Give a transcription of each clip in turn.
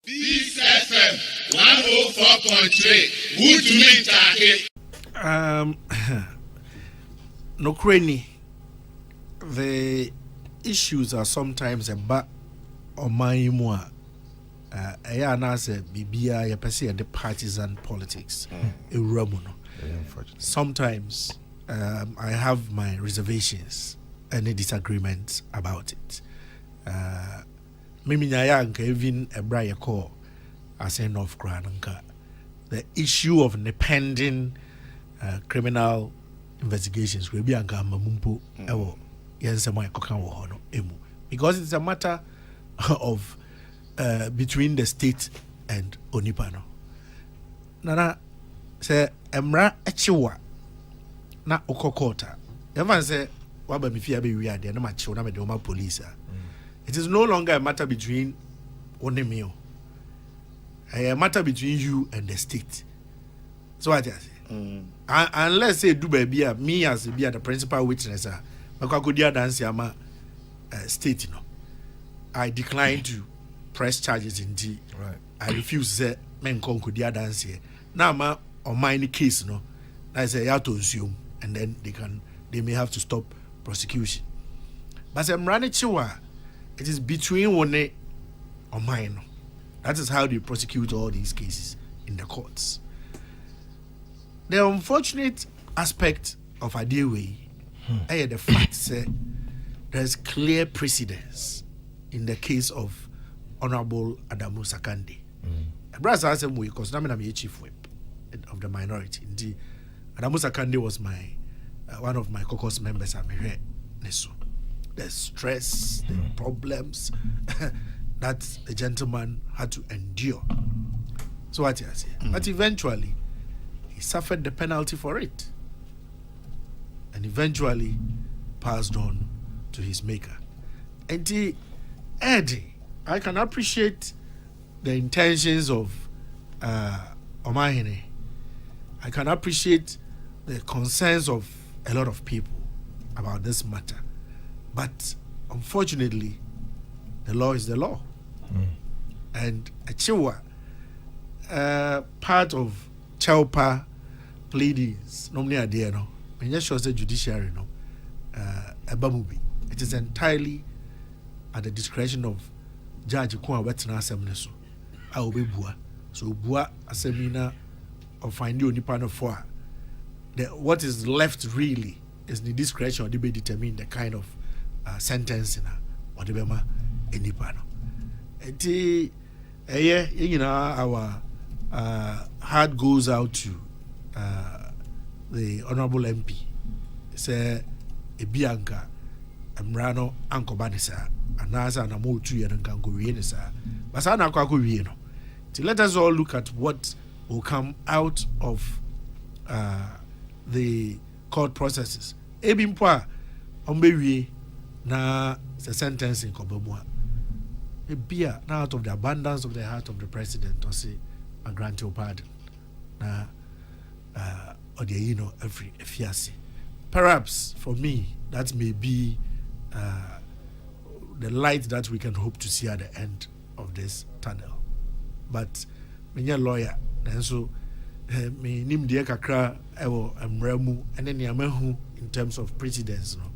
This FM 104.3. Good to meet No cranny. The issues are sometimes a ba or my moi. Bibia ya pesi the partisan politics. Sometimes I have my reservations and disagreements about it. Mimi nyaya even a braya call Assin of Grananka. The issue of the pending criminal investigations will be anka mamumpo ewo yensemwa kokan wo hono emu, because it's a matter of between the state and Onipano. Nana say emra echiwa na okokota. Evan say waba mifia be wi ade na ma chiwo na me de oma police. It is no longer a matter between Onemio. A matter between you and the state. So I just say, unless say do baby me as be the principal witness, Makakodia dance yama state, I decline to press charges in D. Right. I refuse to say men concodia dance here. Now ma on my case, I say you to assume, and then they may have to stop prosecution. But I'm running chiwa. It is between one or mine. That is how they prosecute all these cases in the courts. The unfortunate aspect of Adewe is the fact that there is clear precedence in the case of Honorable Adamu Sakande. Brother asked him because I'm a chief whip of the minority. Indeed, Adamu Sakande was my one of my caucus members. I'm here. The stress, the problems that the gentleman had to endure. So what I say, but eventually he suffered the penalty for it, and eventually passed on to his maker. And Eddie, I can appreciate the intentions of Omahene. I can appreciate the concerns of a lot of people about this matter. But unfortunately, the law is the law. And Achiwa, part of Chaupa pleadings, normally a dear no, when you show the judiciary no, a bamubi. It is entirely at the discretion of Judge Kwa Wetna Assembly. I will be bua. So bua assemina of finding Onipano for what is left really is the discretion to be determine the kind of sentencing or the bema Onipano. Our heart goes out to the Honorable MP. Say Ebianka Emrano Uncle Banisa and Nasa and Amo 2 years and can go in, sir. But I know let us all look at what will come out of the court processes. Ebimpoa Ombewi na the sentencing Kobamua. A beer now out of the abundance of the heart of the president or say I grant your pardon. Na or the every fiasi. Perhaps for me that may be the light that we can hope to see at the end of this tunnel. But me a lawyer, and so me nim de kakra ewo emremu ene ne amahu in terms of precedence no.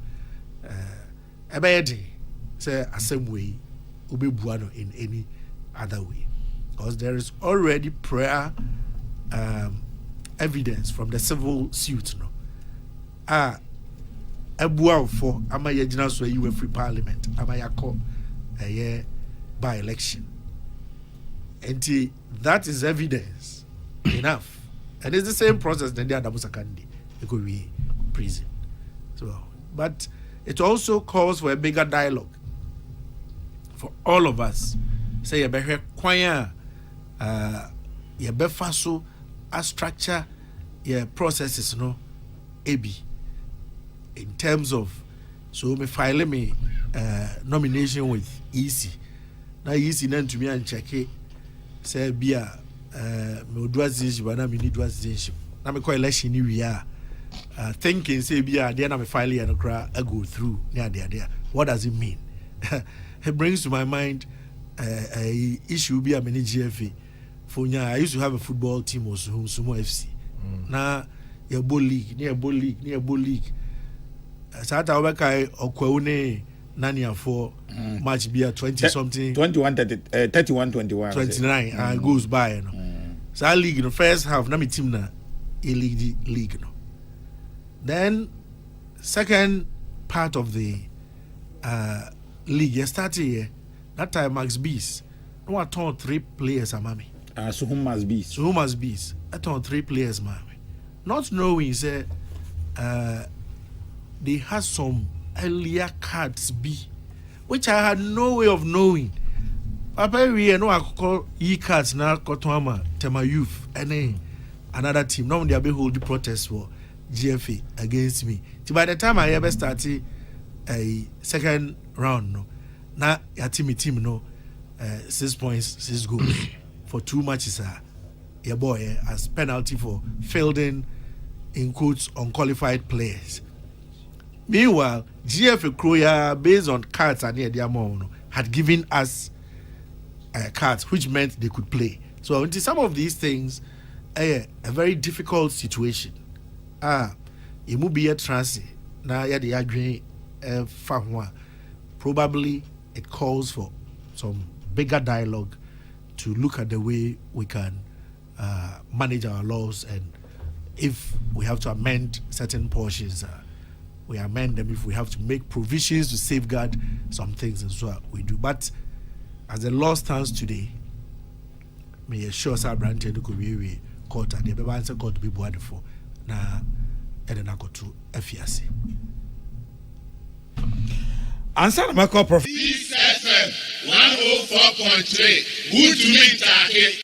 Ebeyedi say asem way ubebuano in any other way, because there is already prior evidence from the civil suit no. Ebua for amaya jina so you free parliament amaya call by election. And that is evidence enough. And it's the same process that the Adamu Sakande. It could be prison. So, but it also calls for a bigger dialogue for all of us. Say you better choir, you better so a structure your processes AB in terms of so me file me nomination with EC. Now EC then to me and check it. Say bia me odwazi bana me need dwazi na me call election ni we are thinking say bia there na me file here no cra I go through near there. What does it mean? It brings to my mind issue be a many GFA. For I used to have a football team also, Sumo FC. Now, your ball league, near ball league. Sata Obekai Okwaune Nania for match be a 20 something 21 31 21 29 goes by, you know. So I league in the first half, na me team na a league no. Then second part of the league started here. That time Max Bees. No, I turned 3 players amami. So who must be? So who must be? I turned 3 players, mami. Not knowing say they had some earlier cards B, which I had no way of knowing. Papa, we know I call cards now. Kotoama, Tema Youth, and another team. Now they are hold the protest for GFA against me. So by the time I ever started a second round, no, now your team no, 6 points, 6 goals for 2 matches. Your boy as penalty for fielding in quotes unqualified players. Meanwhile, GFA Kroya, based on cards and the amount, had given us cards, which meant they could play. So into some of these things, a very difficult situation. It will be a transit. Now, the agree, probably it calls for some bigger dialogue to look at the way we can manage our laws, and if we have to amend certain portions, we amend them. If we have to make provisions to safeguard some things, and so we do. But as the law stands today, may assure our brand to be court and the answer court to be boarded for now. And then I go to FERC. Answer my call, Prof. This FM 104.3. Good to meet you.